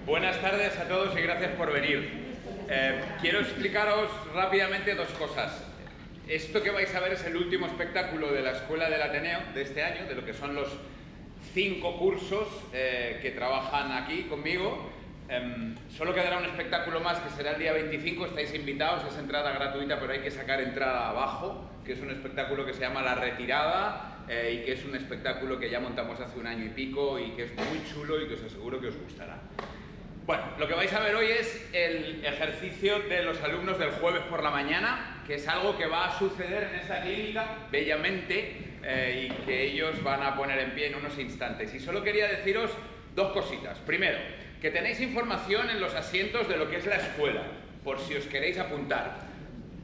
Buenas tardes a todos y gracias por venir. Quiero explicaros rápidamente dos cosas. Esto que vais a ver es el último espectáculo de la Escuela del Ateneo de este año, de lo que son los 5 cursos que trabajan aquí conmigo. Solo quedará un espectáculo más que será el día 25, estáis invitados, es entrada gratuita, pero hay que sacar entrada abajo, que es un espectáculo que se llama La Retirada y que es un espectáculo que ya montamos hace un año y pico y que es muy chulo y que os aseguro que os gustará. Bueno, lo que vais a ver hoy es el ejercicio de los alumnos del jueves por la mañana, que es algo que va a suceder en esta clínica, bellamente, y que ellos van a poner en pie en unos instantes. Y solo quería deciros dos cositas. Primero, que tenéis información en los asientos de lo que es la escuela, por si os queréis apuntar.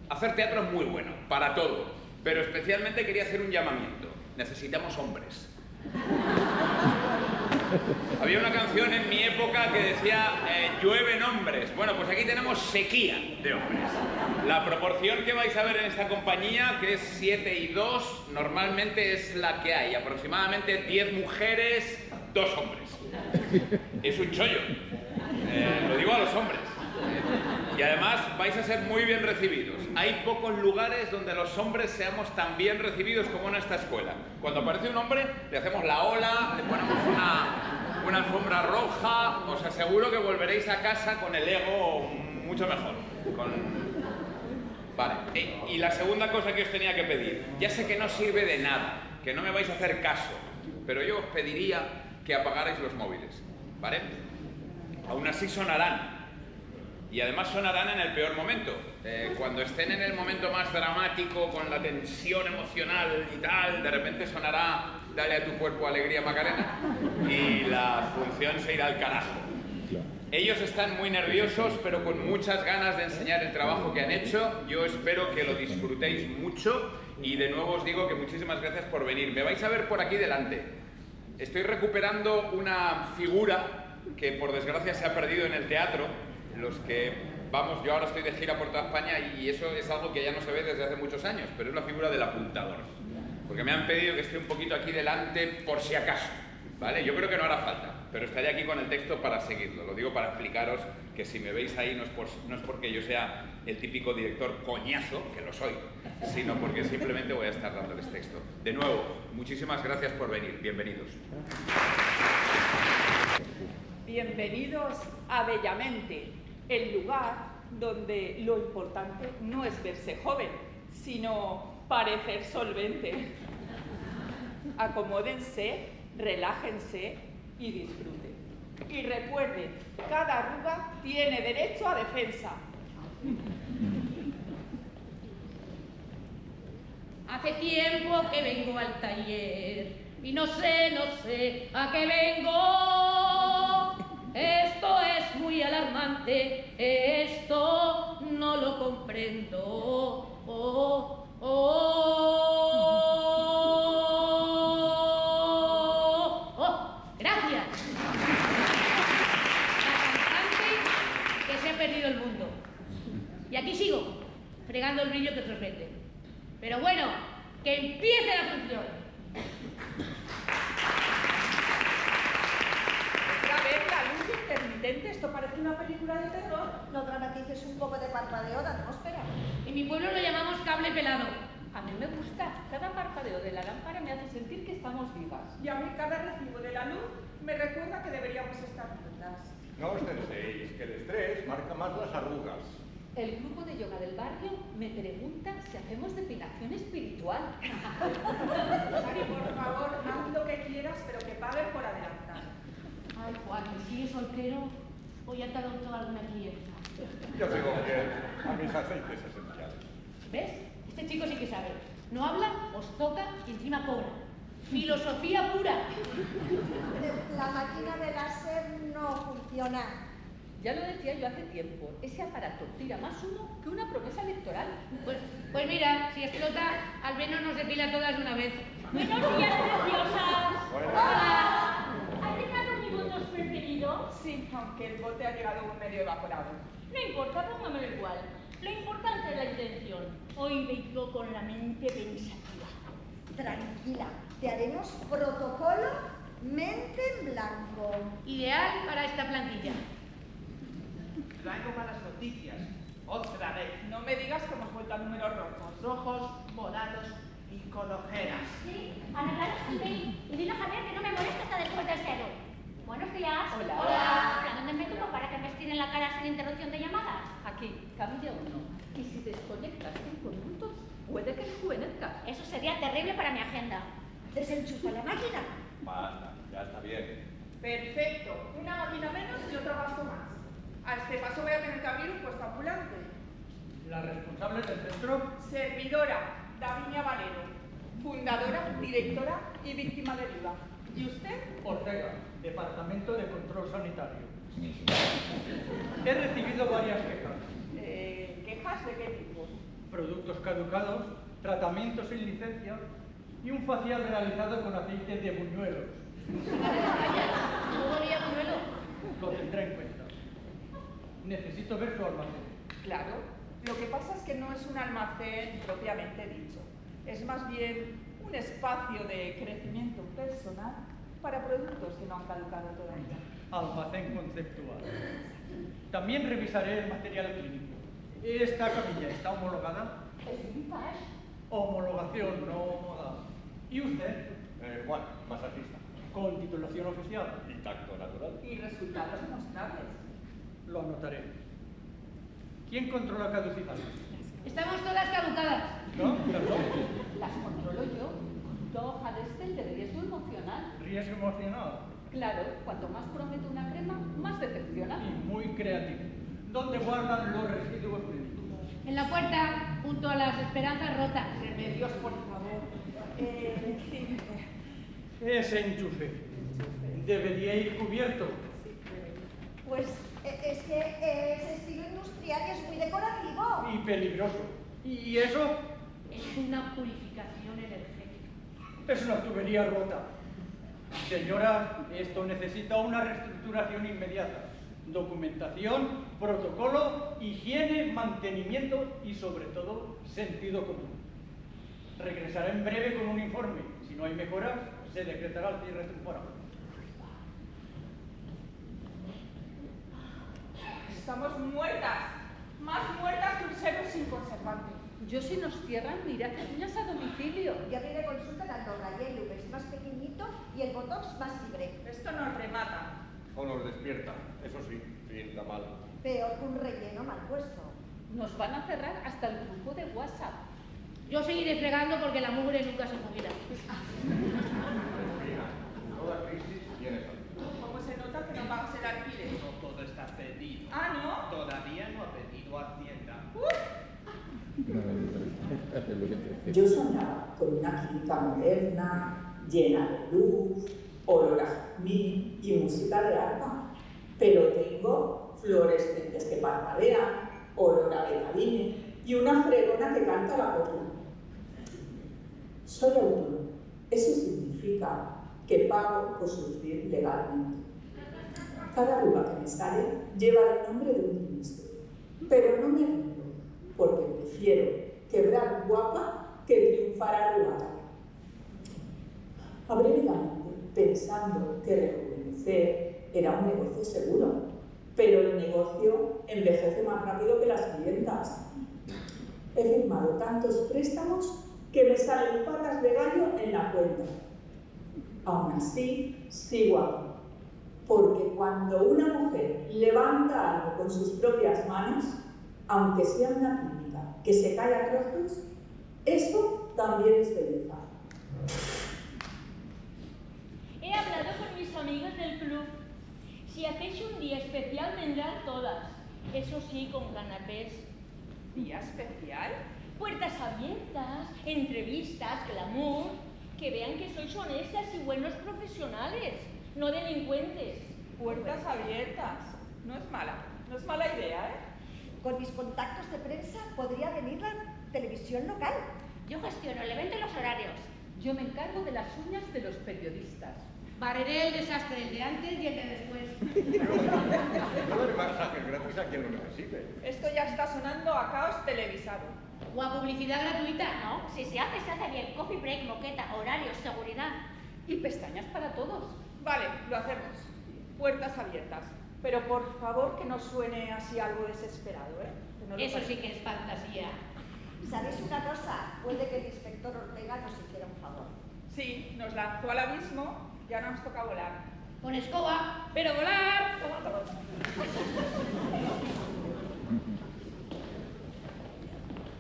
Hacer teatro es muy bueno, para todo, pero especialmente quería hacer un llamamiento. Necesitamos hombres. Había una canción en mi época que decía llueven hombres. Bueno, pues aquí tenemos sequía de hombres. La proporción que vais a ver en esta compañía, que es 7 y 2, normalmente es la que hay. Aproximadamente 10 mujeres, 2 hombres. Es un chollo. Lo digo a los hombres. Y además vais a ser muy bien recibidos. Hay pocos lugares donde los hombres seamos tan bien recibidos como en esta escuela. Cuando aparece un hombre, le hacemos la ola, le ponemos una alfombra roja. Os aseguro que volveréis a casa con el ego mucho mejor. Vale. Y la segunda cosa que os tenía que pedir. Ya sé que no sirve de nada, que no me vais a hacer caso, pero yo os pediría que apagarais los móviles, ¿vale? Aún así sonarán. Y además sonarán en el peor momento. Cuando estén en el momento más dramático, con la tensión emocional y tal, de repente sonará Dale a tu cuerpo alegría Macarena y la función se irá al carajo. Ellos están muy nerviosos, pero con muchas ganas de enseñar el trabajo que han hecho. Yo espero que lo disfrutéis mucho y de nuevo os digo que muchísimas gracias por venir. Me vais a ver por aquí delante. Estoy recuperando una figura que por desgracia se ha perdido en el teatro. Los que vamos, yo ahora estoy de gira por toda España y eso es algo que ya no se ve desde hace muchos años, pero es la figura del apuntador. Porque me han pedido que esté un poquito aquí delante por si acaso, ¿vale? Yo creo que no hará falta, pero estaré aquí con el texto para seguirlo. Lo digo para explicaros que si me veis ahí no es porque yo sea el típico director coñazo, que lo soy, sino porque simplemente voy a estar dándoles texto. De nuevo, muchísimas gracias por venir. Bienvenidos. Bienvenidos a Bellamente, el lugar donde lo importante no es verse joven, sino parecer solvente. Acomódense, relájense y disfruten. Y recuerden, cada arruga tiene derecho a defensa. Hace tiempo que vengo al taller y no sé a qué vengo. Esto es muy alarmante, esto no lo comprendo. Gracias. La cantante que se ha perdido el mundo. Y aquí sigo, fregando el brillo que otros venden. Pero bueno, que empiece la función. Intermitente, esto parece una película de terror. No dramatices un poco de parpadeo de atmósfera. En mi pueblo lo llamamos cable pelado. A mí me gusta. Cada parpadeo de la lámpara me hace sentir que estamos vivas. Y a mí cada recibo de la luz me recuerda que deberíamos estar juntas. No os penséis que el estrés marca más las arrugas. El grupo de yoga del barrio me pregunta si hacemos depilación espiritual. Sari, por favor, haz lo que quieras, pero que paguen por adelantar. Ay, Juan, ¿sigue soltero o ya te ha adoptado alguna clienta? Yo tengo fiel a mis aceites esenciales. ¿Ves? Este chico sí que sabe. No habla, os toca y encima cobra. Filosofía pura. La máquina de láser no funciona. Ya lo decía yo hace tiempo, ese aparato tira más humo que una promesa electoral. Pues mira, si explota, al menos nos depila todas de una vez. Buenos días, preciosas. Bueno. Hola. ¿Has dejado mi votos preferido? Sí, aunque el bote ha llegado un medio evaporado. No importa, póngamelo igual. Lo importante es la intención. Hoy vengo con la mente pensativa. Tranquila, te haremos protocolo mente en blanco. Ideal para esta plantilla. Traigo malas noticias. Otra vez. No me digas que hemos vuelto a números rojos. Rojos, morados y con ojeras. Sí, arreglaros también. Y dile a Javier que no me moleste hasta después del cero. Buenos días. Hola. Hola. ¿Dónde me pongo para que me estiren la cara sin interrupción de llamadas? Aquí, camilla 1. Y si desconectas 5 minutos, puede que rejuvenezcas. Eso sería terrible para mi agenda. Desenchufa la máquina. Basta, ya está bien. Perfecto. Una máquina menos y otro gasto más. A este paso voy a tener que abrir un puesto ambulante. La responsable del centro, Servidora Davinia Valero, fundadora, directora y víctima del IVA. ¿Y usted? Ortega, Departamento de Control Sanitario. He recibido varias quejas. ¿Quejas de qué tipo? Productos caducados, tratamientos sin licencia y un facial realizado con aceite de buñuelos. ¿No olía buñuelo? Lo tendré en cuenta. Necesito ver su almacén. Claro. Lo que pasa es que no es un almacén propiamente dicho. Es más bien un espacio de crecimiento personal para productos que no han caducado todavía. Almacén conceptual. También revisaré el material clínico. ¿Esta camilla está homologada? Es vintage. Homologación, no moda. ¿Y usted? Juan, masajista. Con titulación oficial. Y tacto natural. Y resultados demostrables. Lo anotaré. ¿Quién controla caducidades? Estamos todas caducadas. ¿No? Perdón. Las controlo yo. La hoja de Excel de riesgo emocional. Riesgo emocional. Claro, cuanto más prometo una crema, más decepciona. Y muy creativo. ¿Dónde guardan los residuos médicos? En la puerta, junto a las esperanzas rotas. Remedios, por favor. Sí. Ese enchufe. Debería ir cubierto. Pues es que es estilo industrial y es muy decorativo. Y peligroso. ¿Y eso? Es una purificación energética. Es una tubería rota. Señora, esto necesita una reestructuración inmediata. Documentación, protocolo, higiene, mantenimiento y sobre todo sentido común. Regresará en breve con un informe. Si no hay mejoras, se decretará el cierre temporal. Estamos muertas. Más muertas que un cero sin conservante. Yo si nos cierran, me iré a hacer uñas a domicilio. Yo abriré consulta en Andorra y el Louvre es más pequeñito y el botox más libre. Esto nos remata. O nos despierta. Eso sí, pinta mal. Peor que un relleno mal puesto. Nos van a cerrar hasta el grupo de WhatsApp. Yo seguiré fregando porque la mugre nunca se jubila. Respira. Toda crisis tiene salida. ¿Cómo se nota que no pagas el alquiler? No todo está pedido. Ah, ¿no? Todavía no ha pedido Hacienda. Yo soñaba con una clínica moderna, llena de luz, olor a jazmín y música de arpa. Pero tengo fluorescentes que parpadean, olor a betadine y una fregona que canta la copla. Soy autónomo. Eso significa que pago por sufrir legalmente. Cada uva que me sale lleva el nombre de un trimestre. Pero no me rindo, porque prefiero quebrar guapa que triunfar arrugada. Abrí la mente pensando que rejuvenecer era un negocio seguro, pero el negocio envejece más rápido que las clientas. He firmado tantos préstamos que me salen patas de gallo en la cuenta. Aún así, sigo aquí, porque cuando una mujer levanta algo con sus propias manos, aunque sea una clínica que se cae a trozos, eso también es belleza. He hablado con mis amigos del club. Si hacéis un día especial, vendrán todas. Eso sí, con canapés. ¿Día especial? Puertas abiertas, entrevistas, glamour. Que vean que sois honestas y buenos profesionales, no delincuentes. Puertas abiertas. No es mala idea, ¿eh? Con mis contactos de prensa podría venir la televisión local. Yo gestiono el evento y los horarios. Yo me encargo de las uñas de los periodistas. Barreré el desastre, el de antes y el de después. No dar masajes gratis a quien lo necesite. Esto ya está sonando a caos televisado. O a publicidad gratuita. No, si se hace bien. Coffee break, moqueta, horarios, seguridad. Y pestañas para todos. Vale, lo hacemos. Puertas abiertas. Pero por favor que no suene así algo desesperado, ¿eh? Que no lo Eso sí parezca. que es fantasía. ¿Sabéis una cosa? Puede que el inspector Ortega nos hiciera un favor. Sí, nos lanzó al abismo y ahora nos toca volar. Con escoba, pero volar.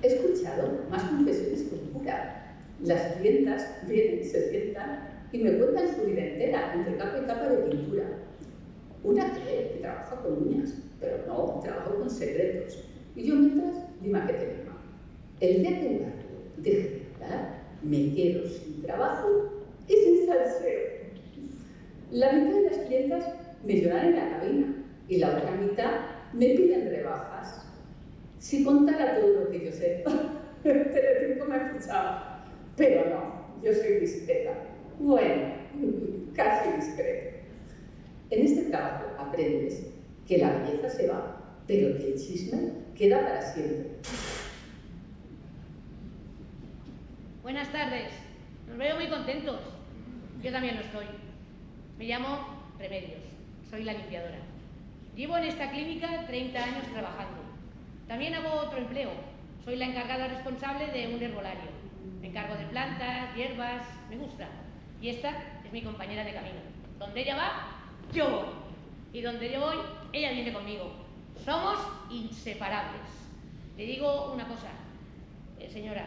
He escuchado más confesiones con cura. Las clientas vienen, se sientan y me cuentan su vida entera, entre capa y capa de pintura. Una cree que trabaja con uñas, pero no, trabajo con secretos. Y yo mientras, dime qué te diga. El día que el barrio deje de hablar, me quedo sin trabajo y sin salseo. La mitad de las clientas me lloran en la cabina y la otra mitad me piden rebajas. Si contara todo lo que yo sé, Telecinco me escuchaba. Pero no, yo soy discreta. Bueno, casi discreta. En este trabajo aprendes que la belleza se va, pero que el chisme queda para siempre. Buenas tardes. Nos veo muy contentos. Yo también lo estoy. Me llamo Remedios. Soy la limpiadora. Llevo en esta clínica 30 años trabajando. También hago otro empleo. Soy la encargada responsable de un herbolario. Me encargo de plantas, hierbas, me gusta. Y esta es mi compañera de camino. Donde ella va, yo voy. Y donde yo voy, ella viene conmigo. Somos inseparables. Le digo una cosa, señora,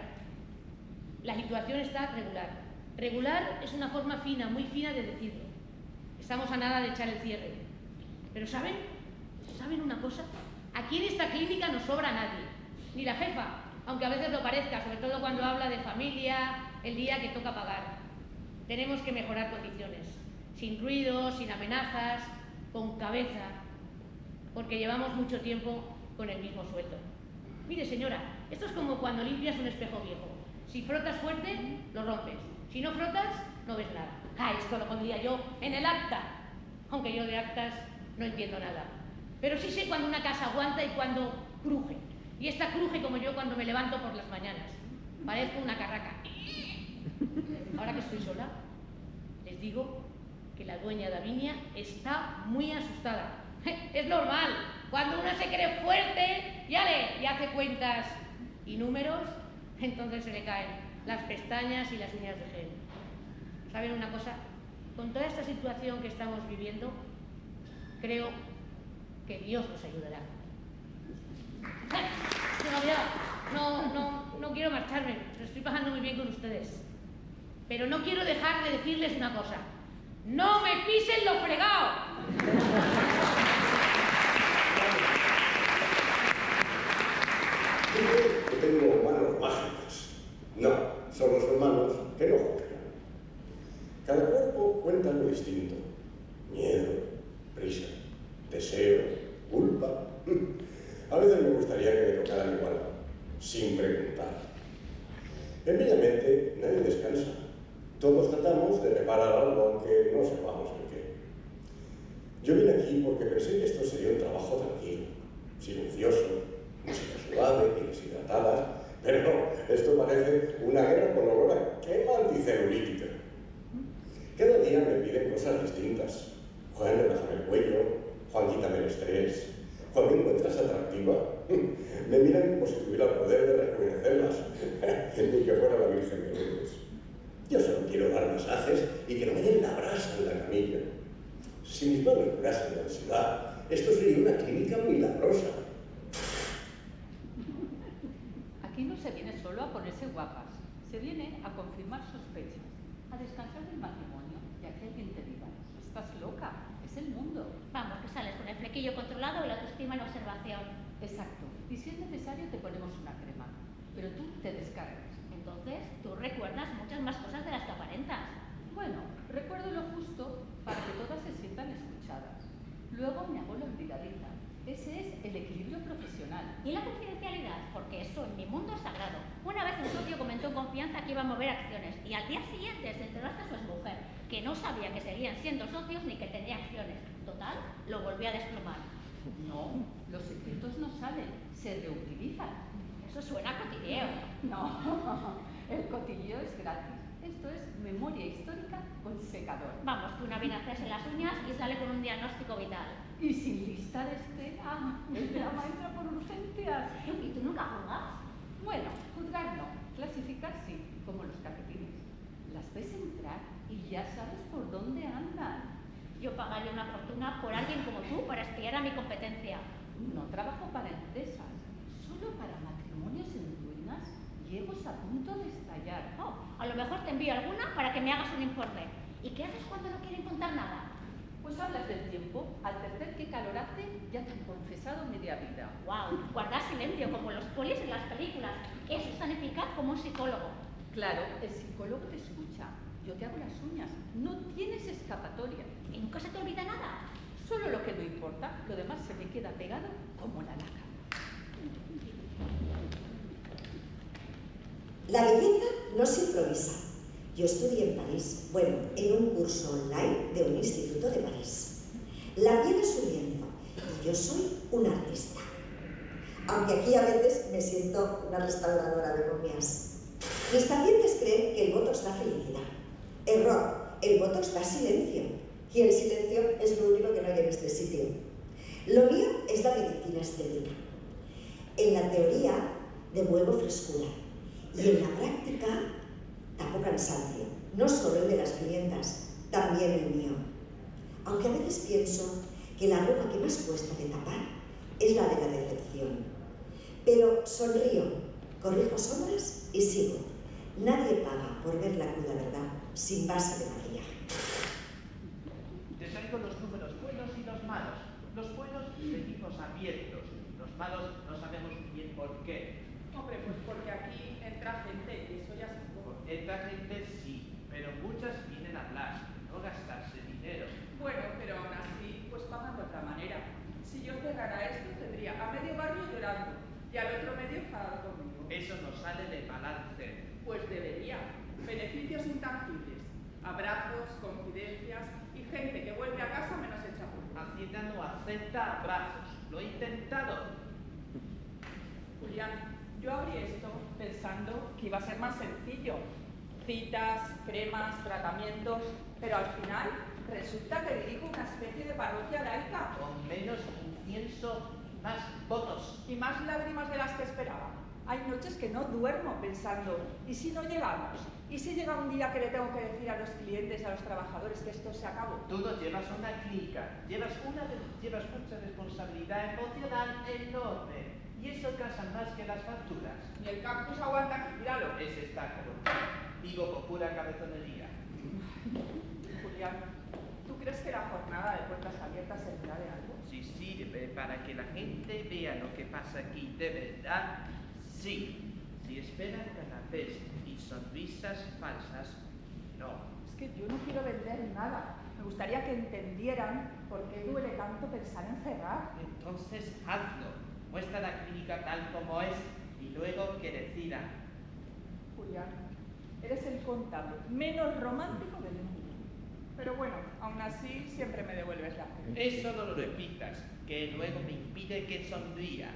la situación está regular. Regular es una forma fina, muy fina de decirlo. Estamos a nada de echar el cierre. Pero ¿saben? ¿Saben una cosa? Aquí en esta clínica no sobra nadie. Ni la jefa, aunque a veces lo parezca, sobre todo cuando habla de familia, el día que toca pagar. Tenemos que mejorar condiciones. Sin ruido, sin amenazas, con cabeza. Porque llevamos mucho tiempo con el mismo sueldo. Mire, señora, esto es como cuando limpias un espejo viejo. Si frotas fuerte, lo rompes. Si no frotas, no ves nada. Ah, esto lo pondría yo en el acta. Aunque yo de actas no entiendo nada. Pero sí sé cuando una casa aguanta y cuando cruje. Y esta cruje como yo cuando me levanto por las mañanas. Parezco una carraca. Ahora que estoy sola, les digo que la dueña Davinia está muy asustada. Es normal. Cuando uno se cree fuerte y hace cuentas y números, entonces se le caen las pestañas y las uñas de gel. ¿Saben una cosa? Con toda esta situación que estamos viviendo, creo que Dios nos ayudará. No quiero marcharme, lo estoy pasando muy bien con ustedes. Pero no quiero dejar de decirles una cosa. ¡No me pisen lo fregado! Dice que tengo manos mágicas. No, son los hermanos que no juzgan. Cada cuerpo cuenta algo distinto. Miedo, prisa, deseo, culpa. A veces me gustaría que me tocaran igual, sin preguntar. En Bellamente nadie descansa. Todos tratamos de reparar algo, aunque no sepamos el qué. Yo vine aquí porque pensé que esto sería un trabajo tranquilo, silencioso, música suave, pieles hidratadas, pero no, esto parece una guerra con olor a quema anticelulítica. Cada día me piden cosas distintas. Juan, relájame el cuello. Juan, quítame el estrés. Juan, ¿me encuentras atractiva? Me miran como si tuviera el poder de rejuvenecerlas, ni que fuera la Virgen de Lourdes. Yo solo quiero dar masajes y que no me den la brasa en la camilla. Si mis manos curasen la ansiedad, esto sería una clínica milagrosa. Aquí no se viene solo a ponerse guapas, se viene a confirmar sospechas, a descansar del matrimonio y a que alguien te diga, estás loca, es el mundo. Vamos, que sales con el flequillo controlado y la autoestima en observación. Exacto, y si es necesario te ponemos una crema, pero tú te descargas. Entonces, tú recuerdas muchas más cosas de las que aparentas. Bueno, recuerdo lo justo para que todas se sientan escuchadas. Luego me hago la olvidadiza. Ese es el equilibrio profesional. Y la confidencialidad, porque eso en mi mundo es sagrado. Una vez un socio comentó en confianza que iba a mover acciones y al día siguiente se enteró hasta su exmujer, que no sabía que seguían siendo socios ni que tenía acciones. Total, lo volvió a desplomar. No, los secretos no salen, se reutilizan. Eso suena a cotilleo. No, el cotilleo es gratis. Esto es memoria histórica con secador. Vamos, que una viene a hacerse las uñas y sale con un diagnóstico vital. Y sin lista de espera. El drama entra por urgencias. ¿Y tú nunca juzgas? Bueno, juzgar no, clasificar sí, como los cafetines. Las ves entrar y ya sabes por dónde andan. Yo pagaría una fortuna por alguien como tú para espiar a mi competencia. No trabajo para empresas, solo para matrimonios en ruinas y egos a punto de estallar. Oh, a lo mejor te envío alguna para que me hagas un informe. ¿Y qué haces cuando no quieren contar nada? Pues hablas del tiempo, al tercer qué calor hace, ya te han confesado media vida. ¡Guau! Guardar silencio, como los polis en las películas. Eso es tan eficaz como un psicólogo. Claro, el psicólogo te escucha. Yo te hago las uñas. No tienes escapatoria. ¿Y nunca se te olvida nada? Solo lo que no importa. Lo demás se me queda pegado como la laca. La belleza no se improvisa. Yo estudié en París, bueno, en un curso online de un instituto de París. La piel es un lienzo y yo soy una artista. Aunque aquí a veces me siento una restauradora de momias. Mis pacientes creen que el botox da felicidad. Error, el botox da silencio. Y el silencio es lo único que no hay en este sitio. Lo mío es la medicina estética. En la teoría devuelvo frescura y en la práctica tapo cansancio, no solo el de las clientas, también el mío. Aunque a veces pienso que la arruga que más cuesta de tapar es la de la decepción. Pero sonrío, corrijo sombras y sigo. Nadie paga por ver la cruda verdad sin base de maquillaje. Te traigo los números buenos y los malos. Los buenos venimos abiertos, los malos no sabemos bien por qué. Hombre, pues porque aquí entra gente y eso ya se puede. Entra gente sí, pero muchas vienen a hablar, no gastarse dinero. Bueno, pero aún así, pues pagan de otra manera. Si yo cerrara esto, tendría a medio barrio llorando y al otro medio enfadado conmigo. Eso no sale de balance. Pues debería. Beneficios intangibles, abrazos, confidencias y gente que vuelve a casa menos hecha polvo. Hacienda no acepta abrazos. Lo he intentado. Julián, yo abrí esto pensando que iba a ser más sencillo. Citas, cremas, tratamientos, pero al final resulta que dirijo una especie de parroquia laica. Con menos incienso, más votos. Y más lágrimas de las que esperaba. Hay noches que no duermo pensando, ¿y si no llegamos? ¿Y si llega un día que le tengo que decir a los clientes y a los trabajadores que esto se acabó? Tú no llevas una clínica, llevas mucha responsabilidad emocional enorme. Y eso cansa más que las facturas. Y el campus aguanta aquí, míralo. Ese está como vivo con pura cabezonería. Julián, ¿tú crees que la jornada de puertas abiertas servirá de algo? Si sirve para que la gente vea lo que pasa aquí de verdad, sí. Si esperan canapés y sonrisas falsas, no. Es que yo no quiero vender nada. Me gustaría que entendieran por qué duele tanto pensar en cerrar. Entonces hazlo. Muestra la clínica tal como es y luego que decidan. Julián, eres el contable menos romántico del mundo. Pero bueno, aún así siempre me devuelves la fe. Eso no lo repitas, que luego me impide que sonría.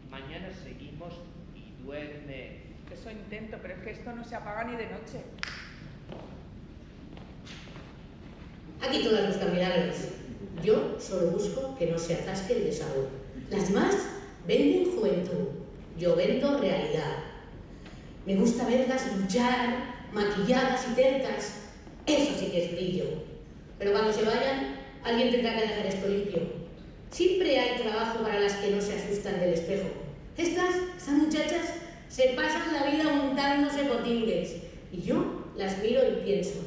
Mañana seguimos y duerme. Eso intento, pero es que esto no se apaga ni de noche. Aquí todas buscan milagros. Yo solo busco que no se atasque el desahogo. Las demás venden juventud. Yo vendo realidad. Me gusta verlas luchar, maquilladas y tercas. Eso sí que es brillo. Pero cuando se vayan, alguien tendrá que dejar esto limpio. Siempre hay trabajo para las que no se asustan del espejo. Estas muchachas, se pasan la vida montándose potingues. Y yo las miro y pienso,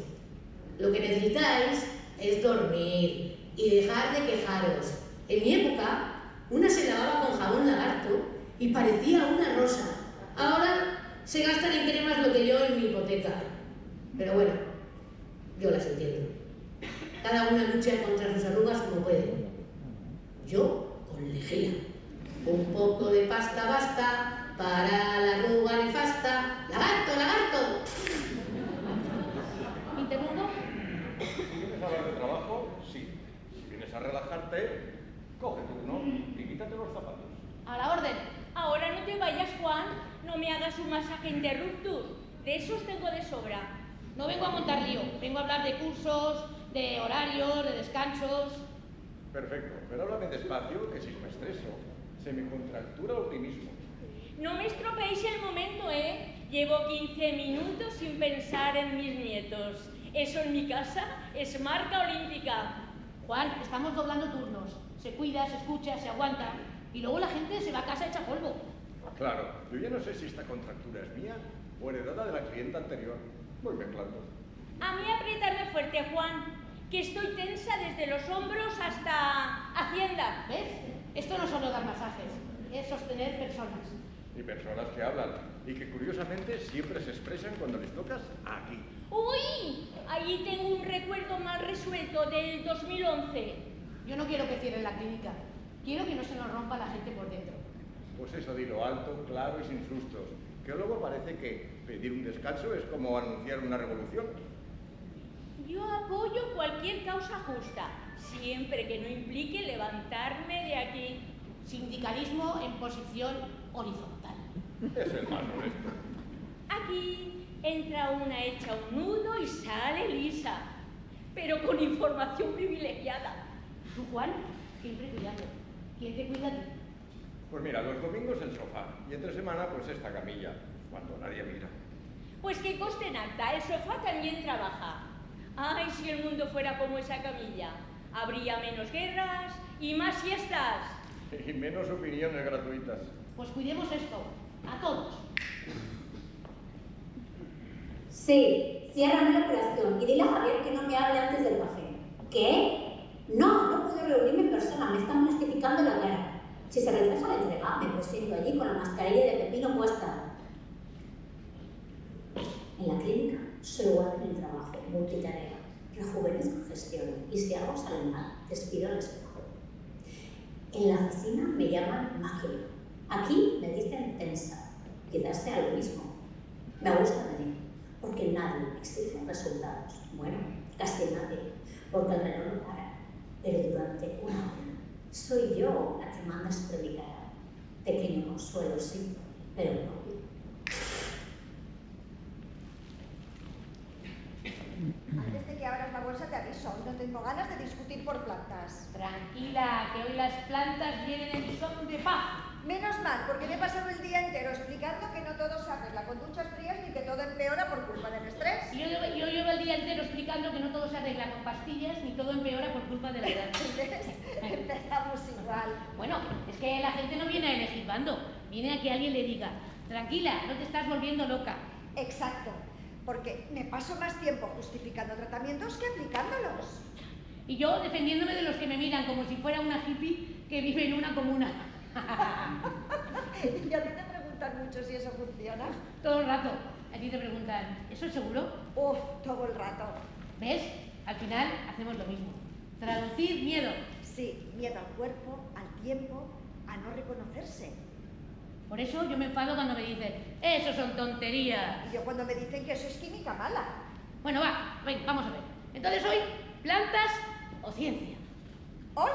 lo que necesitáis es dormir y dejar de quejaros. En mi época, una se lavaba con jabón lagarto y parecía una rosa. Ahora se gastan en cremas lo que yo en mi hipoteca. Pero bueno, yo las entiendo. Cada una lucha contra sus arrugas como puede. Yo con lejía. Un poco de pasta basta para la arruga nefasta. ¡Lagarto, lagarto! ¿Interrumpo? Si vienes a hablar de trabajo, sí. Si vienes a relajarte, coge turno y quítate los zapatos. A la orden. Ahora no te vayas, Juan. No me hagas un masaje interruptus. De esos tengo de sobra. No vengo a montar lío, vengo a hablar de cursos, de horarios, de descansos. Perfecto, pero háblame despacio, que si me estreso, se me contractura el optimismo. No me estropeéis el momento, ¿eh? Llevo 15 minutos sin pensar en mis nietos. Eso en mi casa es marca olímpica. Juan, estamos doblando turnos. Se cuida, se escucha, se aguanta. Y luego la gente se va a casa hecha polvo. Claro, yo ya no sé si esta contractura es mía o heredada de la clienta anterior. Voy mezclando. A mí apriétame fuerte, Juan, que estoy tensa desde los hombros hasta Hacienda. ¿Ves? Esto no es solo dar masajes, es sostener personas. Y personas que hablan y que curiosamente siempre se expresan cuando les tocas aquí. ¡Uy! Allí tengo un recuerdo mal resuelto del 2011. Yo no quiero que cierren la clínica. Quiero que no se nos rompa la gente por dentro. Pues eso, dilo alto, claro y sin sustos. Que luego parece que pedir un descanso es como anunciar una revolución. Yo apoyo cualquier causa justa, siempre que no implique levantarme de aquí. Sindicalismo en posición horizontal. Es el más honesto. Aquí entra una hecha un nudo y sale lisa, pero con información privilegiada. Tú, Juan, siempre cuidando. ¿Quién te cuida a ti? Pues mira, los domingos el sofá y entre semana pues esta camilla, cuando nadie mira. Pues que conste en acta, el sofá también trabaja. Ay, si el mundo fuera como esa camilla, habría menos guerras y más siestas. Y menos opiniones gratuitas. Pues cuidemos esto, a todos. Sí, ciérrame la operación y dile a Javier que no me hable antes del café. ¿Qué? No puedo reunirme en persona, me están plastificando la cara. Si se retrasa la entrega, me presento allí con la mascarilla de pepino puesta. En la clínica soy igual que en el trabajo, multitarea. Rejuvenezco, gestiono y si algo sale mal, despido al espejo. En la oficina me llaman máquina. Aquí me dicen tensa. Quizás sea lo mismo. Me gusta venir, porque nadie exige resultados. Bueno, casi nadie, porque el reloj no para. Pero durante una hora soy yo la que manda sobre mi cara. Pequeño consuelo, sí, pero no. Antes de que abras la bolsa te aviso, no tengo ganas de discutir por plantas. Tranquila, que hoy las plantas vienen en son de paz. Menos mal, porque me he pasado el día entero explicando que no todo se arregla con duchas frías ni que todo empeora por culpa del estrés. Yo llevo el día entero explicando que no todo se arregla con pastillas ni todo empeora por culpa de la edad. ¿Ves? Empezamos igual. Bueno, es que la gente no viene a elegir bando, viene a que alguien le diga, tranquila, no te estás volviendo loca. Exacto, porque me paso más tiempo justificando tratamientos que aplicándolos. Y yo defendiéndome de los que me miran como si fuera una hippie que vive en una comuna. ¿Y a ti te preguntan mucho si eso funciona? Todo el rato. A ti te preguntan, ¿eso es seguro? Uf, todo el rato. ¿Ves? Al final hacemos lo mismo. Traducir miedo. Sí, miedo al cuerpo, al tiempo, a no reconocerse. Por eso yo me enfado cuando me dicen, eso son tonterías. Y yo cuando me dicen que eso es química mala. Bueno, venga, vamos a ver. Entonces hoy, ¿plantas o ciencia? Hoy,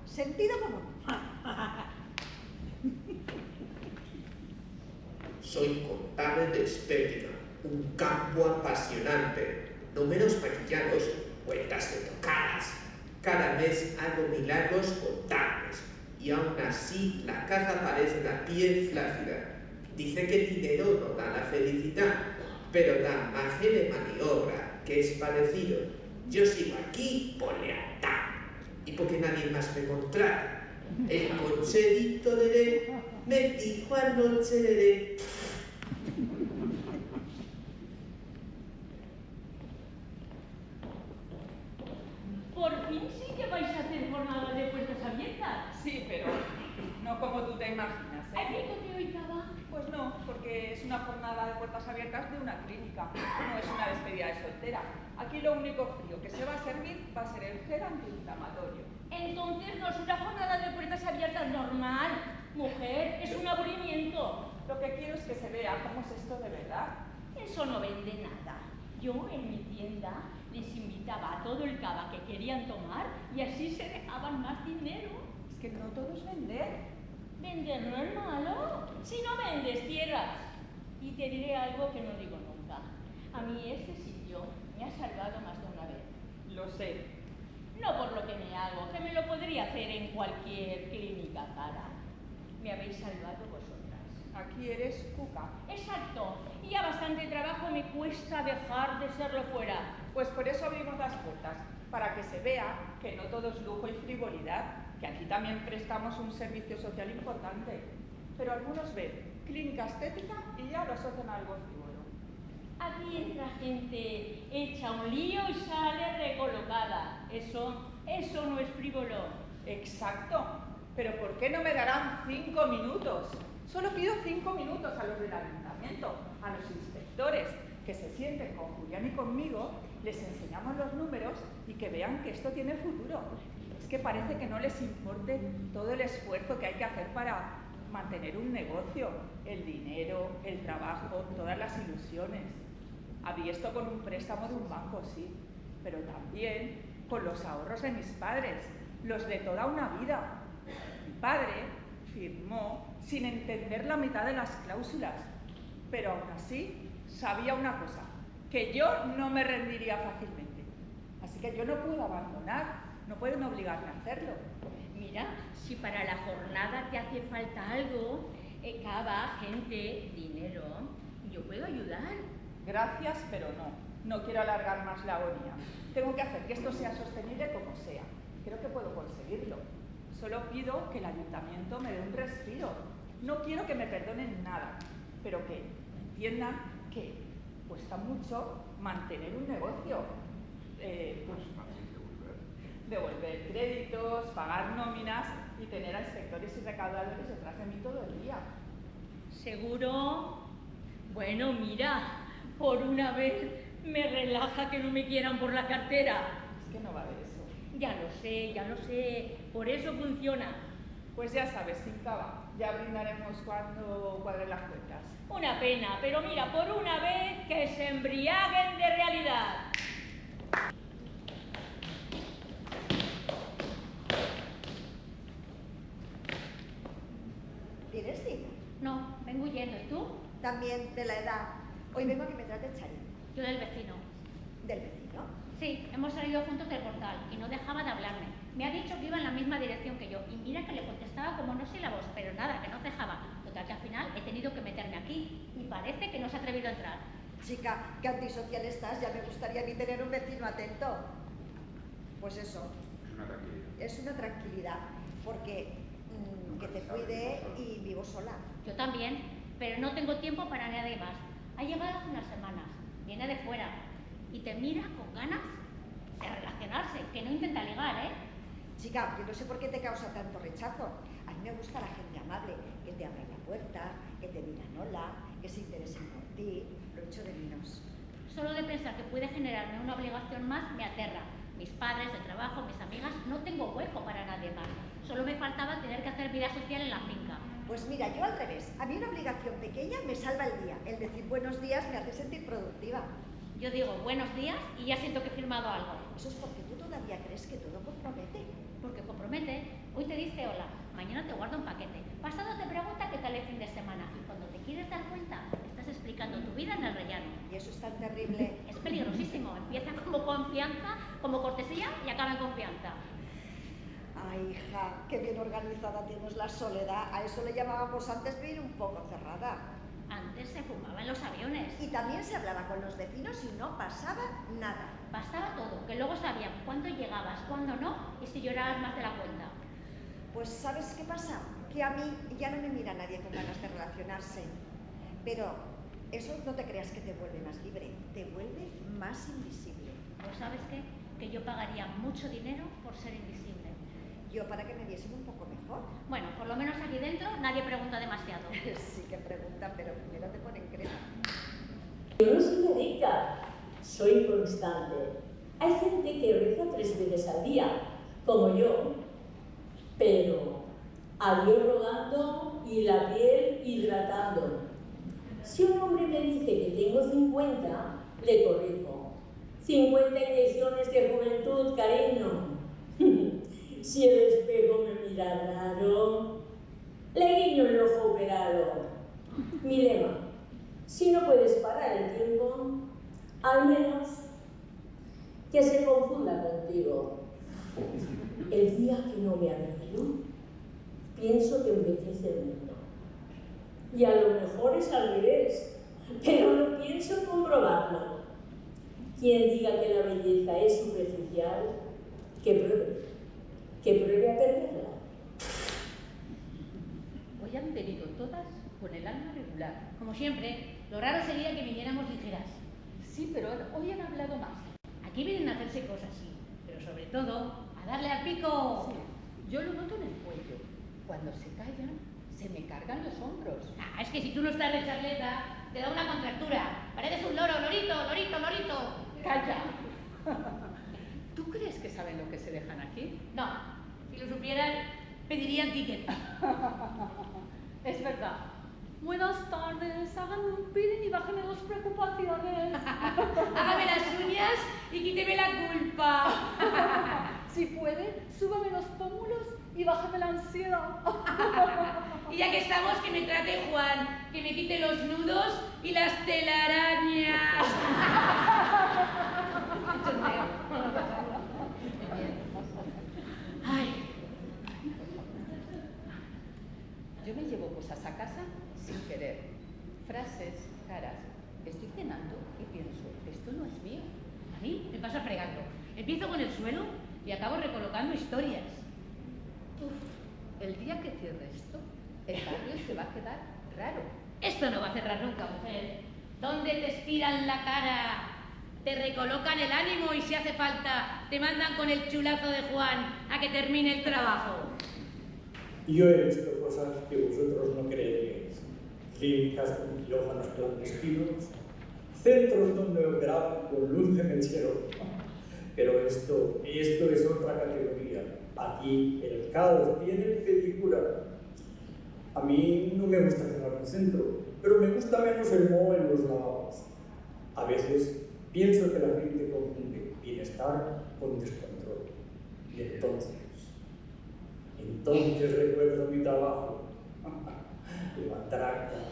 sentido común. Soy contable de estética, un campo apasionante. Números maquillados, cuentas de tocadas. Cada mes hago milagros contables. Y aún así la caja parece una piel flácida. Dice que el dinero no da la felicidad, pero da margen de maniobra, que es parecido. Yo sigo aquí por lealtad y porque nadie más me contrata. El concherito de Lé me dijo anoche de Lé. Por fin sí que vais a hacer jornada de puertas abiertas. Sí, pero no como tú te imaginas, ¿eh? ¿Hay que hoy cada? Pues no, porque es una jornada de puertas abiertas de una clínica, no es una despedida de soltera. Aquí lo único frío que se va a servir va a ser el gel antiinflamatorio. Entonces no es una jornada de puertas abiertas normal. Mujer, es un aburrimiento. Lo que quiero es que se vea cómo es esto de verdad. Eso no vende nada. Yo en mi tienda les invitaba a todo el cava que querían tomar y así se dejaban más dinero. Es que no todo es vender. Vender no es malo. Si no vendes, cierras. Y te diré algo que no digo nunca. A mí este sitio tuyo me ha salvado más de una vez. Lo sé. No por lo que me hago, que me lo podría hacer en cualquier clínica cara. Me habéis salvado vosotras. Aquí eres Cuca. Exacto. Y ya bastante trabajo me cuesta dejar de serlo fuera. Pues por eso abrimos las puertas, para que se vea que no todo es lujo y frivolidad, que aquí también prestamos un servicio social importante. Pero algunos ven clínica estética y ya lo asocian a algo frívolo. Aquí entra gente, echa un lío y sale recolocada. Eso no es frívolo. Exacto. Pero ¿por qué no me darán 5 minutos? Solo pido 5 minutos a los del ayuntamiento, a los inspectores, que se sienten con Julián y conmigo, les enseñamos los números y que vean que esto tiene futuro. Es que parece que no les importe todo el esfuerzo que hay que hacer para mantener un negocio, el dinero, el trabajo, todas las ilusiones. Había esto con un préstamo de un banco, sí, pero también con los ahorros de mis padres, los de toda una vida. Mi padre firmó sin entender la mitad de las cláusulas, pero aún así sabía una cosa, que yo no me rendiría fácilmente. Así que yo no puedo abandonar, no pueden obligarme a hacerlo. Mira, si para la jornada te hace falta algo, cava, gente, dinero, yo puedo ayudar. Gracias, pero no. No quiero alargar más la agonía. Tengo que hacer que esto sea sostenible como sea. Creo que puedo conseguirlo. Solo pido que el ayuntamiento me dé un respiro. No quiero que me perdonen nada, pero que entiendan que cuesta mucho mantener un negocio. Devolver créditos, pagar nóminas y tener a inspectores y recaudadores detrás de mí todo el día. ¿Seguro? Bueno, mira, por una vez me relaja que no me quieran por la cartera. Es que no va de eso. Ya lo sé, por eso funciona. Pues ya sabes, sin cava, ya brindaremos cuando cuadren las cuentas. Una pena, pero mira, por una vez que se embriaguen de realidad. ¿Tienes cita? No, vengo huyendo. ¿Y tú? También de la edad. Hoy vengo a que me trate Chari. Yo del vecino. ¿Del vecino? Sí, hemos salido juntos del portal y no dejaba de hablarme. Me ha dicho que iba en la misma dirección que yo y mira que le contestaba como monosílabos, pero nada, que no cejaba. Total que al final he tenido que meterme aquí y parece que no se ha atrevido a entrar. Chica, qué antisocial estás, ya me gustaría a mí tener un vecino atento. Pues eso. Es una tranquilidad. Es una tranquilidad, porque que te cuide y vivo sola. Yo también, pero no tengo tiempo para nadie más. Ha llegado hace unas semanas, viene de fuera y te mira con ganas de relacionarse, que no intenta ligar, ¿eh? Chica, yo no sé por qué te causa tanto rechazo. A mí me gusta la gente amable, que te abra la puerta, que te digan hola, que se interesen por ti. Lo echo de menos. Solo de pensar que puede generarme una obligación más me aterra. Mis padres, el trabajo, mis amigas, no tengo hueco para nadie más. Solo me faltaba tener que hacer vida social en la finca. Pues mira, yo al revés. A mí una obligación pequeña me salva el día. El decir buenos días me hace sentir productiva. Yo digo buenos días y ya siento que he firmado algo. Eso es porque tú todavía crees que todo compromete. Porque compromete. Hoy te dice hola, mañana te guarda un paquete. Pasado te pregunta qué tal el fin de semana. Y cuando te quieres dar cuenta, estás explicando tu vida en el rellano. Y eso es tan terrible. Es peligrosísimo. Empieza como confianza, como cortesía y acaba en confianza. Ay, hija, qué bien organizada tienes la soledad. A eso le llamábamos antes vivir un poco cerrada. Antes se fumaba en los aviones. Y también se hablaba con los vecinos y no pasaba nada. Pasaba todo, que luego sabían cuándo llegabas, cuándo no, y si llorabas más de la cuenta. Pues ¿sabes qué pasa? Que a mí ya no me mira nadie con ganas de relacionarse. Pero eso no te creas que te vuelve más libre, te vuelve más invisible. Pues ¿sabes qué? Que yo pagaría mucho dinero por ser invisible. Yo para que me viesen un poco mejor. Bueno, por lo menos aquí dentro nadie pregunta demasiado. Sí que preguntan, pero primero te ponen crema. Yo no soy adicta, soy constante. Hay gente que reza 3 veces al día, como yo, pero a Dios rogando y la piel hidratando. Si un hombre me dice que tengo 50, le corrijo. 50 inyecciones de juventud, cariño. Si el espejo me mira raro, le guiño el ojo operado. Mi lema, si no puedes parar el tiempo, al menos que se confunda contigo. El día que no me arreglo, pienso que envejece el mundo. Y a lo mejor es al revés, pero no pienso comprobarlo. Quien diga que la belleza es superficial, que pruebe a perderla. Hoy han venido todas con el alma regular. Como siempre, lo raro sería que viniéramos ligeras. Sí, pero hoy han hablado más. Aquí vienen a hacerse cosas, sí, pero sobre todo a darle al pico. Sí, yo lo noto en el cuello. Cuando se callan, se me cargan los hombros. Ah, es que si tú no estás de charleta, te da una contractura. Pareces un loro, lorito, lorito, lorito. ¡Calla! ¿Tú crees que saben lo que se dejan aquí? No, si lo supieran, pedirían ticket. Es verdad. Buenas tardes, háganme un peeling y bájenme las preocupaciones. Hágame las uñas y quíteme la culpa. Si puede, súbame los pómulos y bájame la ansiedad. Y ya que estamos, que me trate Juan, que me quite los nudos y las telarañas. Ay. Yo me llevo cosas a casa sin querer. Frases, caras. Estoy cenando y pienso, esto no es mío. A mí me pasa fregando. Empiezo con el suelo y acabo recolocando historias. Uf, el día que cierre esto, el barrio se va a quedar raro. Esto no va a cerrar nunca, mujer. ¿Dónde te estiran la cara? Te recolocan el ánimo y si hace falta, te mandan con el chulazo de Juan a que termine el trabajo. Yo he visto cosas que vosotros no creeríais. Clínicas con quirófanos clandestinos, centros donde operaban con luz de mechero. Pero esto es otra categoría. Aquí el caos tiene pedicura. A mí no me gusta cerrar el centro, pero me gusta menos el moho en los lavabos. A veces pienso que la gente confunde bienestar con descontrol. Y entonces recuerdo mi trabajo. Levantar actas,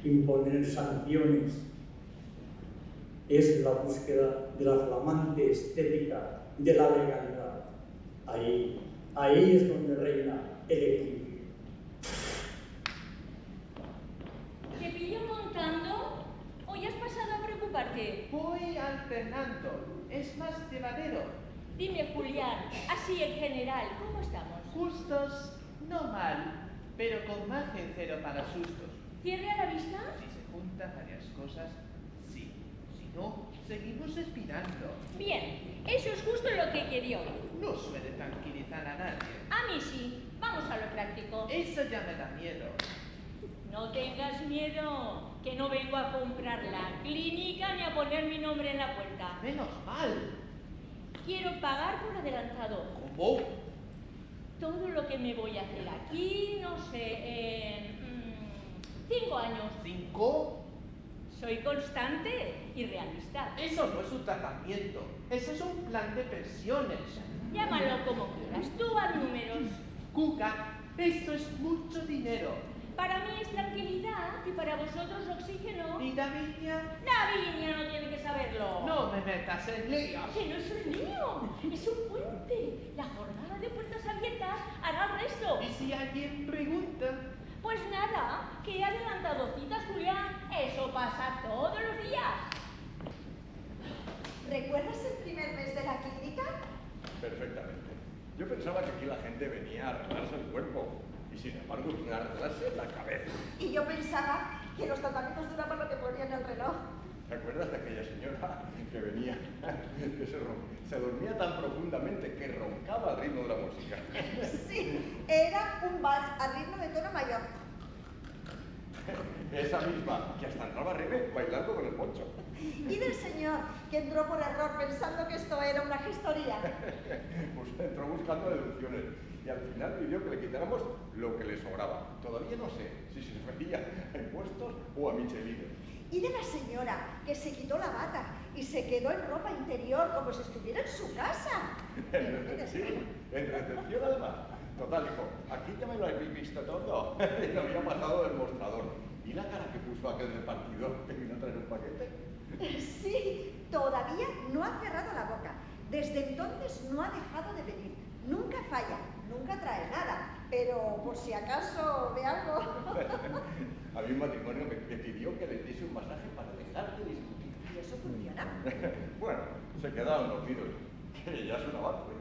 imponer sanciones. Es la búsqueda de la flamante estética de la legalidad. Ahí es donde reina el equilibrio. ¿Te pillo montando o ya has pasado a preocuparte? Voy alternando, es más llevadero. Dime, Julián, así en general, ¿cómo estamos? Justos, no mal, pero con margen cero para sustos. ¿Cierre a la vista? Si se juntan varias cosas, sí. Si no, seguimos respirando. Bien, eso es justo lo que quería oír. No suele tranquilizar a nadie. A mí sí. Vamos a lo práctico. Eso ya me da miedo. No tengas miedo, que no vengo a comprar la clínica ni a poner mi nombre en la puerta. Menos mal. Quiero pagar por adelantado. ¿Cómo? Todo lo que me voy a hacer aquí, no sé, en 5 años. ¿5? Soy constante y realista. Eso no es un tratamiento, eso es un plan de pensiones. Llámalo como quieras, tú haz números. Cuca, esto es mucho dinero. Para mí es tranquilidad y para vosotros oxígeno. ¿Y Davinia? Davinia no tiene que saberlo. No me metas en líos. Que no es un lío, es un puente. La jornada de puertas abiertas hará el resto. ¿Y si alguien pregunta? Pues nada, que he adelantado citas, Julián. Eso pasa todos los días. ¿Recuerdas el primer mes de la clínica? Perfectamente. Yo pensaba que aquí la gente venía a arreglarse el cuerpo y sin embargo a arreglarse la cabeza. Y yo pensaba que los tratamientos duraban lo que ponía en el reloj. ¿Te acuerdas de aquella señora que venía, que se dormía tan profundamente que roncaba al ritmo de la música? Sí, era un vals al ritmo de tono mayor. Esa misma, que hasta entraba Rebe bailando con el poncho. Y del señor que entró por error pensando que esto era una gestoría. Pues entró buscando deducciones y al final pidió que le quitáramos lo que le sobraba. Todavía no sé si se refería a impuestos o a Michelines. Y de la señora que se quitó la bata y se quedó en ropa interior como si estuviera en su casa. Sí, en recepción además. Total, hijo, aquí ya me lo habéis visto todo. Y lo había pasado del mostrador. ¿Y la cara que puso aquel repartidor que vino a traer un paquete? Sí, todavía no ha cerrado la boca. Desde entonces no ha dejado de venir. Nunca falla, nunca trae nada. Pero por si acaso ve algo. A mí un matrimonio me pidió que le diese un masaje para dejar de discutir. ¿Y eso funciona? Bueno, se quedaron dormidos, que ya es un avance.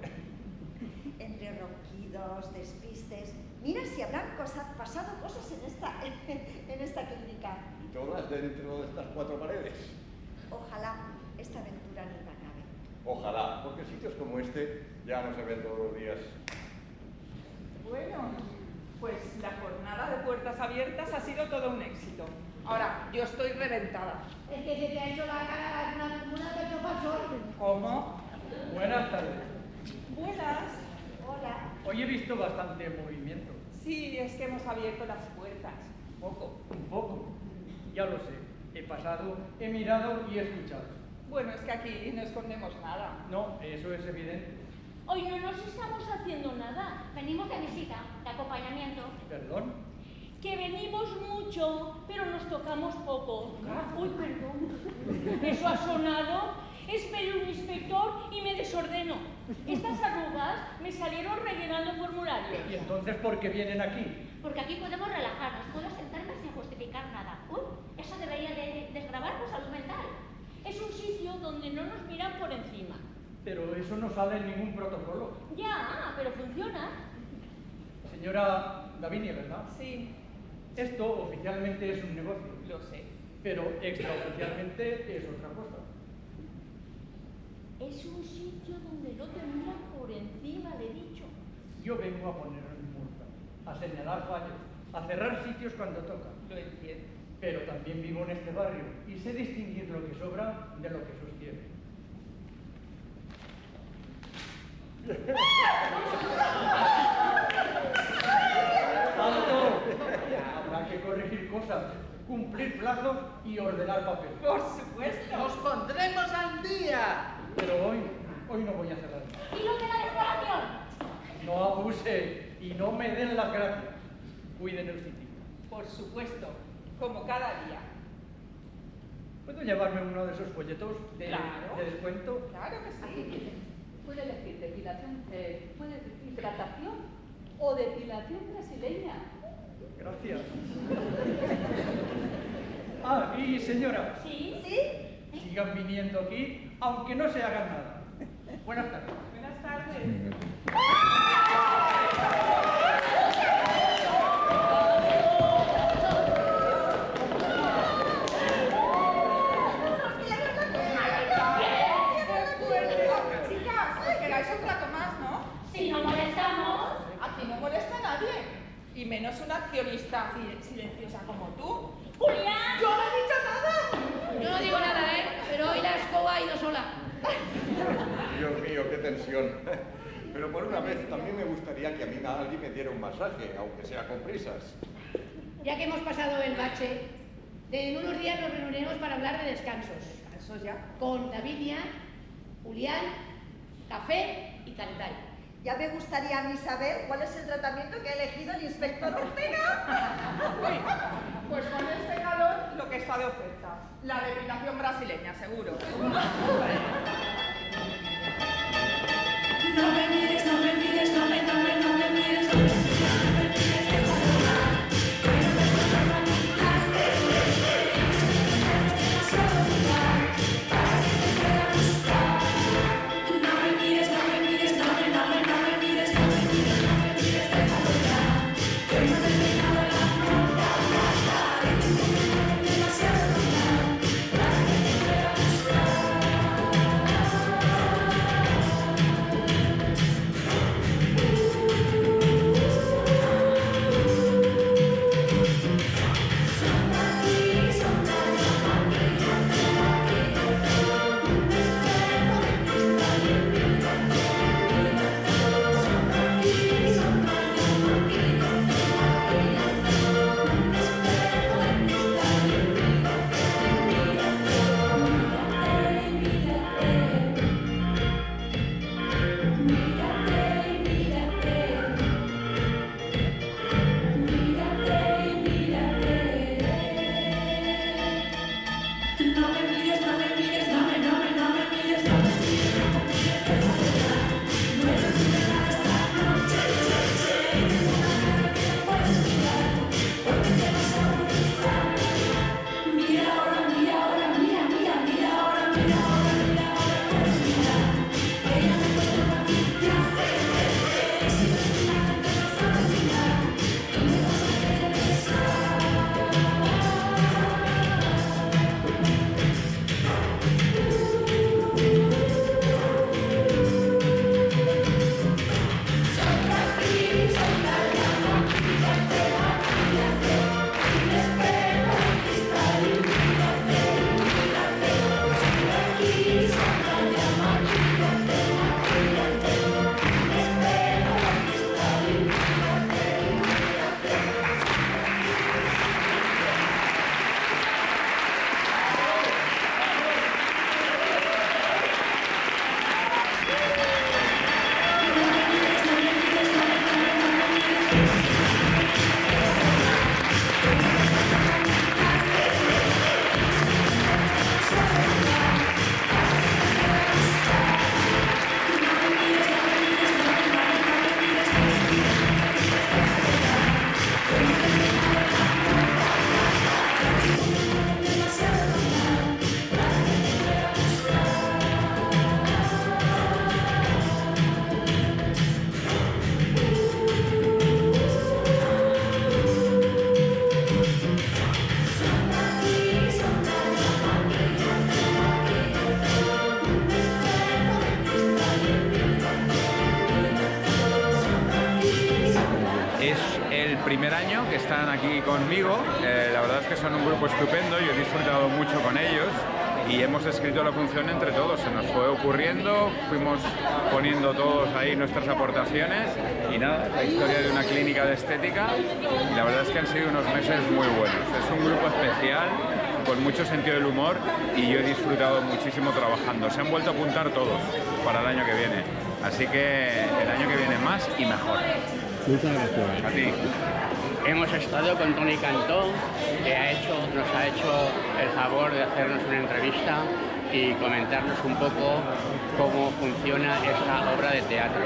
Entre ronquidos, despistes. Mira si habrán pasado cosas en esta clínica. Y todas dentro de estas 4 paredes. Ojalá esta aventura nunca acabe. Ojalá, porque sitios como este ya no se ven todos los días. Bueno, pues la jornada de puertas abiertas ha sido todo un éxito. Ahora, yo estoy reventada. Es que se te ha hecho la cara una pecho. ¿Cómo? Buenas tardes. Buenas. Hola. Hoy he visto bastante movimiento. Sí, es que hemos abierto las puertas. Un poco. Ya lo sé. He pasado, he mirado y he escuchado. Bueno, es que aquí no escondemos nada. No, eso es evidente. Hoy no nos estamos haciendo nada. Venimos de visita, de acompañamiento. ¿Perdón? Que venimos mucho, pero nos tocamos poco. Uy, perdón. Eso ha sonado. Esperé un inspector y me desordeno. Estas arrugas me salieron rellenando formularios. ¿Y entonces por qué vienen aquí? Porque aquí podemos relajarnos. Puedo sentarme sin justificar nada. Uy, eso debería de desgravarnos salud mental. Es un sitio donde no nos miran por encima. Pero eso no sale en ningún protocolo. Ya, pero funciona. Señora Davinia, ¿verdad? Sí. Esto oficialmente es un negocio. Lo sé. Pero extraoficialmente es otra cosa. Es un sitio donde no te miran por encima, le he dicho. Yo vengo a poner en multa, a señalar fallos, a cerrar sitios cuando toca. Lo entiendo. Pero también vivo en este barrio y sé distinguir lo que sobra de lo que sostiene. ¡Alto! Habrá que corregir cosas, cumplir plazos y ordenar papel. Por supuesto. ¡Nos pondremos al día! Pero hoy no voy a cerrar. ¿Y lo de la decoración? No abuse y no me den las gracias. Cuiden el sitio. Por supuesto, como cada día. ¿Puedo llevarme uno de esos folletos de descuento? Claro que sí. Puede elegir depilación, puede decir hidratación o depilación brasileña. Gracias. Ah, y señora. ¿Sí? ¿Sí? Sigan viniendo aquí, aunque no se hagan nada. Buenas tardes. Buenas tardes. Si no molestamos. Aquí no molesta a nadie. Y menos una accionista silenciosa como tú. ¡Julián! ¡Yo no he dicho nada! Yo no digo nada, pero hoy la escoba ha ido sola. Dios mío, qué tensión. Pero por una vez también me gustaría que a mí alguien me diera un masaje, aunque sea con prisas. Ya que hemos pasado el bache, en unos días nos reuniremos para hablar de descansos. ¿Descansos ya? Con Davinia, Julián, café y calendario. Ya me gustaría a mí saber cuál es el tratamiento que ha elegido el inspector Ortega. Uy, pues con este calor lo que está de oferta. La depilación brasileña, seguro. No me mires, no me mires, no me mires, no me mires, están aquí conmigo. La verdad es que son un grupo estupendo, yo he disfrutado mucho con ellos y hemos escrito la función entre todos. Se nos fue ocurriendo, fuimos poniendo todos ahí nuestras aportaciones y nada, la historia de una clínica de estética, y la verdad es que han sido unos meses muy buenos. Es un grupo especial, con mucho sentido del humor, y yo he disfrutado muchísimo trabajando. Se han vuelto a apuntar todos para el año que viene, así que el año que viene más y mejor. Muchas gracias. A ti. Hemos estado con Toni Cantó, que nos ha hecho el favor de hacernos una entrevista y comentarnos un poco cómo funciona esta obra de teatro.